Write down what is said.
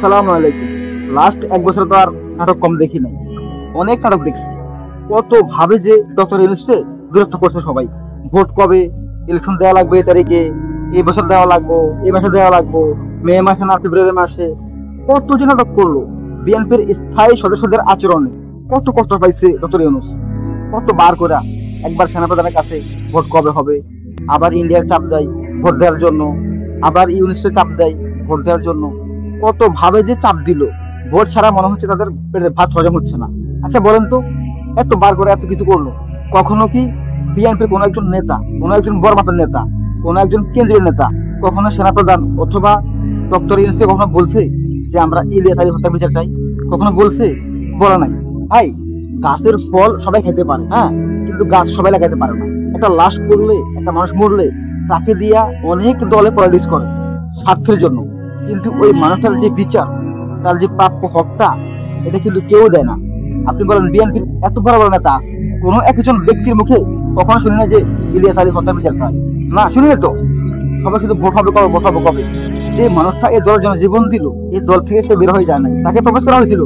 আসসালামু আলাইকুম। লাস্ট এক বছর তো আর নাটক কম দেখি নাই, অনেক নাটক দেখছি। কত ভাবে যে ডক্টর ইউনূসকে বিরক্ত করছে সবাই। ভোট কবে, ইলেকশন দেওয়া লাগবে এই তারিখে, এই বছর দেওয়া লাগবো, এই মাসে দেওয়া লাগবো, মে মাসে না ফেব্রুয়ারি মাসে। কত যে নাটক করলো। বিএনপির স্থায়ী সদস্যদের আচরণে কত কষ্ট পাইছে ডক্টর ইউনূস। কত বার করে একবার সেনাপ্রধানের কাছে ভোট কবে হবে, আবার ইন্ডিয়ার চাপ দেয় ভোট দেওয়ার জন্য, আবার ইউনিসের চাপ দেয় ভোট দেওয়ার জন্য। কত ভাবে যে চাপ দিল, ভোট ছাড়া মনে হচ্ছে তাদের পেটে ভাত হজম হচ্ছে না। আচ্ছা বলেন তো, এত বার করে এত কিছু করলো, কখনো কি বিএনপির কোন একজন নেতা, কোন একজন বড় মাপের নেতা, কোন একজন কেন্দ্রীয় নেতা কখনো সেনাপ্রধান অথবা ডক্টর ইউনূসকে কখনো বলছে যে আমরা ইলিয়াস আলী হত্যা বিচার চাই? কখনো বলছে? বলে নাই। ভাই, গাছের ফল সবাই খেতে পারে, হ্যাঁ, কিন্তু গাছ সবাই লাগাতে পারে না। একটা লাশ পড়লে, একটা মানুষ মরলে তাকে দিয়া অনেক দলে পলিটিক্স করে স্বার্থের জন্য, কিন্তু ওই মানুষটার যে বিচার, তার যে প্রাপ্য হকটা, এটা কিন্তু কেউ দেয় না। আপনি বলেন বিএনপির এত বড় বড় নেতা আছে, কোনো একজন ব্যক্তির মুখে কখনো শুনি না যে ইলিয়াস আলী হত্যা বিচার চায়? না, শুনি না তো। সবাই শুধু ভোট হবে কবে, ভোট হবে কবে। যে মানুষটা এই দলের জন্য জীবন দিল, এই দল থেকে সে বের হয়ে যায় নাই, তাকে প্রপোজ করা হয়েছিল